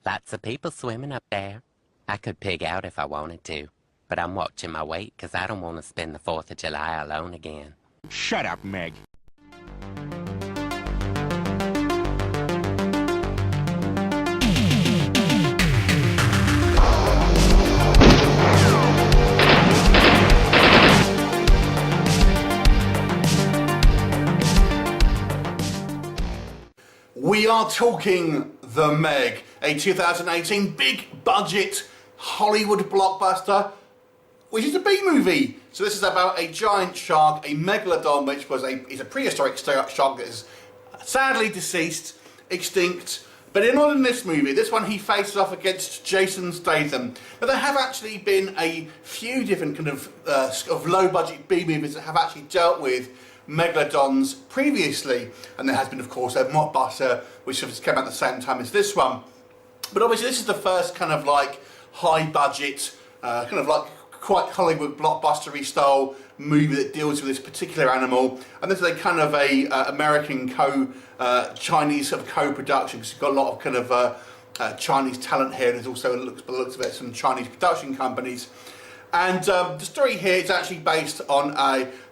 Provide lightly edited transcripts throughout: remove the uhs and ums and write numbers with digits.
Lots of people swimming up there. I could pig out if I wanted to, but I'm watching my weight because I don't want to spend the 4th of July alone again. Shut up, Meg. We are talking The Meg, a 2018 big budget Hollywood blockbuster, which is a B movie. So this is about a giant shark, a megalodon, which is a prehistoric shark that is sadly deceased, extinct. But in this movie, this one he faces off against Jason Statham. But there have actually been a few different kind of low budget B movies that have actually dealt with megalodons previously, and there has been of course a mockbuster which has come out at the same time as this one, but obviously this is the first kind of like high budget kind of like quite Hollywood blockbustery style movie that deals with this particular animal. And this is a kind of a American Chinese sort of co-production, because you've got a lot of kind of Chinese talent here, and there's also by the looks of it some Chinese production companies. And the story here is actually based on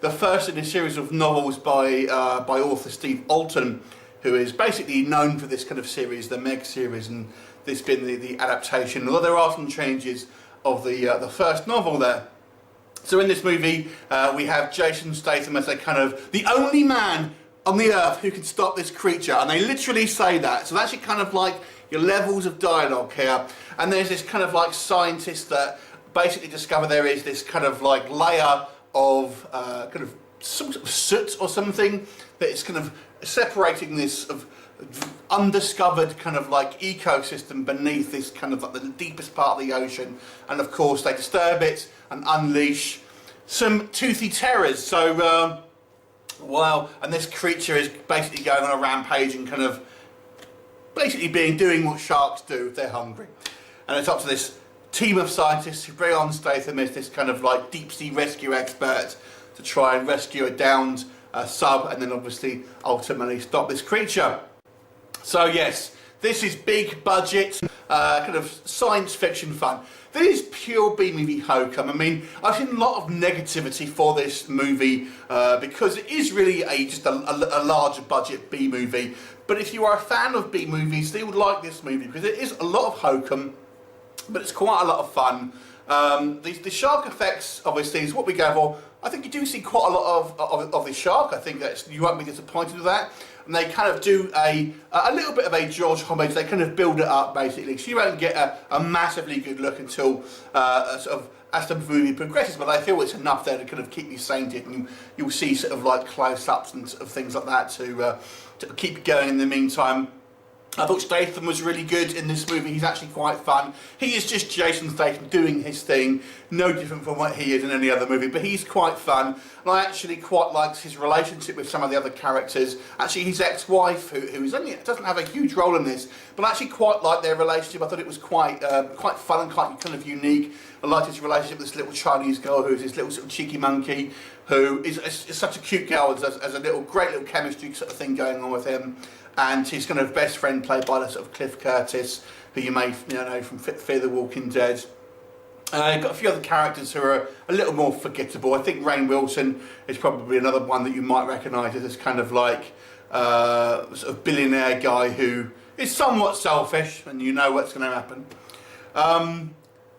the first in a series of novels by author Steve Alton, who is basically known for this kind of series, the MEG series, and this being the adaptation, although there are some changes of the first novel there. So in this movie, we have Jason Statham as a kind of the only man on the earth who can stop this creature, and they literally say that. So that's kind of like your levels of dialogue here. And there's this kind of like scientist that basically discover there is this kind of like layer of kind of some sort of soot or something that is kind of separating this of undiscovered kind of like ecosystem beneath this kind of like the deepest part of the ocean. And of course they disturb it and unleash some toothy terrors. So wow, and this creature is basically going on a rampage and kind of basically doing what sharks do if they're hungry. And it's up to this team of scientists who bring on Statham as this kind of like deep sea rescue expert to try and rescue a downed sub, and then obviously ultimately stop this creature. So yes, this is big budget kind of science fiction fun. This is pure B movie hokum. I mean, I've seen a lot of negativity for this movie because it is really just a larger budget B movie. But if you are a fan of B movies, you would like this movie because it is a lot of hokum, but it's quite a lot of fun. The shark effects, obviously, is what we go for. I think you do see quite a lot of the shark. I think that you won't be disappointed with that. And they kind of do a little bit of a George homage. They kind of build it up, basically. So you won't get a massively good look until sort of as the movie progresses. But I feel it's enough there to kind of keep you sated, and you'll see sort of like close-ups and sort of things like that to keep you going in the meantime. I thought Statham was really good in this movie. He's actually quite fun. He is just Jason Statham doing his thing, no different from what he is in any other movie, but he's quite fun. And I actually quite liked his relationship with some of the other characters. Actually, his ex-wife, who doesn't have a huge role in this, but I actually quite liked their relationship. I thought it was quite fun and quite kind of unique. I liked his relationship with this little Chinese girl who's this little sort of cheeky monkey, who is such a cute girl, as a great little chemistry sort of thing going on with him. And his kind of best friend, played by the sort of Cliff Curtis, who you may know from Fear the Walking Dead. You've got a few other characters who are a little more forgettable. I think Rainn Wilson is probably another one that you might recognise as this kind of like sort of billionaire guy who is somewhat selfish, and you know what's going to happen.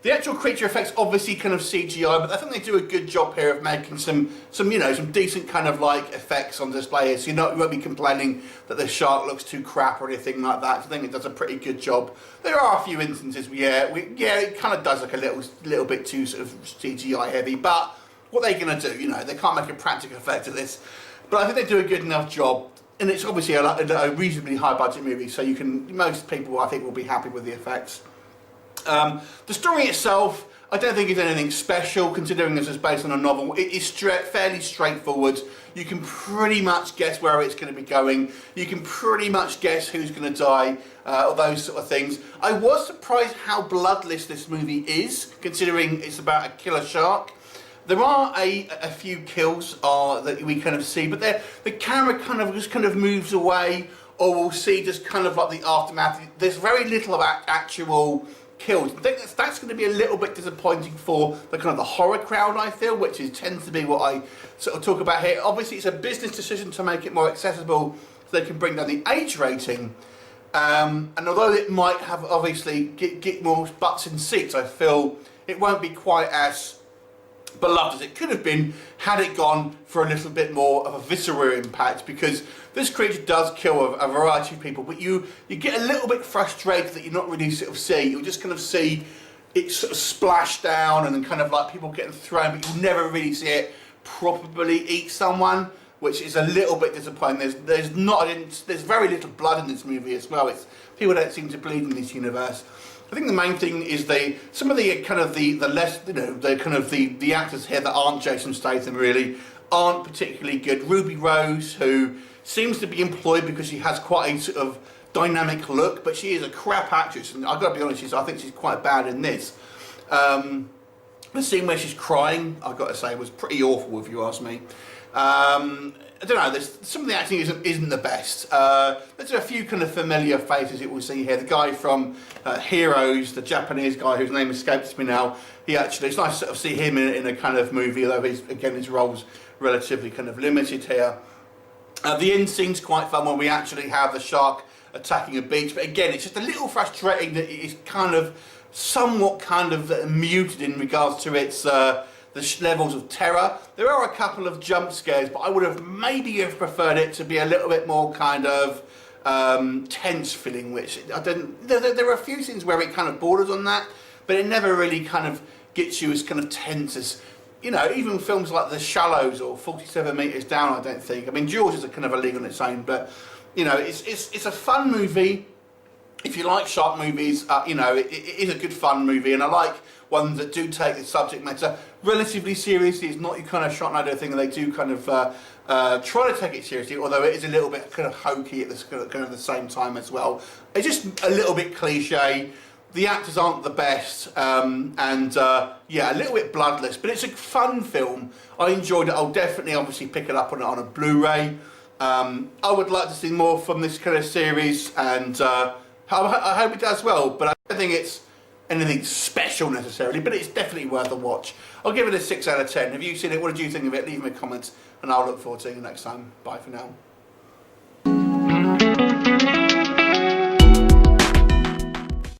The actual creature effects obviously kind of CGI, but I think they do a good job here of making some decent kind of like effects on display here. So you won't be complaining that the shark looks too crap or anything like that. I think it does a pretty good job. There are a few instances where it kind of does look a little bit too sort of CGI heavy, but what are they going to do? They can't make a practical effect of this. But I think they do a good enough job, and it's obviously a reasonably high budget movie, so most people I think will be happy with the effects. The story itself, I don't think it's anything special, considering this is based on a novel. It is fairly straightforward. You can pretty much guess where it's going to be going. You can pretty much guess who's going to die, or those sort of things. I was surprised how bloodless this movie is, considering it's about a killer shark. There are a few kills that we kind of see, but the camera kind of moves away, or we'll see just kind of like the aftermath. There's very little of actual kills. I think that's going to be a little bit disappointing for the kind of the horror crowd, I feel, which tends to be what I sort of talk about here. Obviously, it's a business decision to make it more accessible so they can bring down the age rating. And although it might have obviously get more butts in seats, I feel it won't be quite as beloved as it could have been had it gone for a little bit more of a visceral impact, because this creature does kill a variety of people, but you get a little bit frustrated that you're not really sort of see. You'll just kind of see it sort of splash down and then kind of like people getting thrown, but you never really see it probably eat someone, which is a little bit disappointing. There's very little blood in this movie as well. People don't seem to bleed in this universe. I think the main thing is some of the kind of the less, you know, the kind of the actors here that aren't Jason Statham really aren't particularly good. Ruby Rose, who seems to be employed because she has quite a sort of dynamic look, but she is a crap actress, and I've got to be honest, I think she's quite bad in this. The scene where she's crying, I've got to say, was pretty awful if you ask me. I don't know, some of the acting isn't the best. There's a few kind of familiar faces that we'll see here. The guy from Heroes, the Japanese guy whose name escapes me now, it's nice to sort of see him in a kind of movie, although his role's relatively kind of limited here. The end scene's quite fun when we actually have the shark attacking a beach, but again, it's just a little frustrating that it's kind of somewhat kind of muted in regards to its the levels of terror. There are a couple of jump scares, but I would have maybe preferred it to be a little bit more kind of tense feeling, which I didn't. There are a few scenes where it kind of borders on that, but it never really kind of gets you as kind of tense as, you know, even films like The Shallows or 47 Meters Down, I don't think. I mean, Jaws is a kind of a league on its own, but, you know, it's a fun movie. If you like shark movies, you know, it is a good fun movie, and I like ones that do take the subject matter relatively seriously. It's not your kind of Sharknado thing, and they do kind of try to take it seriously, although it is a little bit kind of hokey at the same time as well. It's just a little bit cliche. The actors aren't the best, yeah, a little bit bloodless, but it's a fun film. I enjoyed it. I'll definitely, obviously, pick it up on a Blu-ray. I would like to see more from this kind of series, and I hope it does well, but I don't think it's anything special necessarily, but it's definitely worth a watch. I'll give it a 6 out of 10. Have you seen it? What did you think of it? Leave me a comment, and I'll look forward to seeing you next time. Bye for now.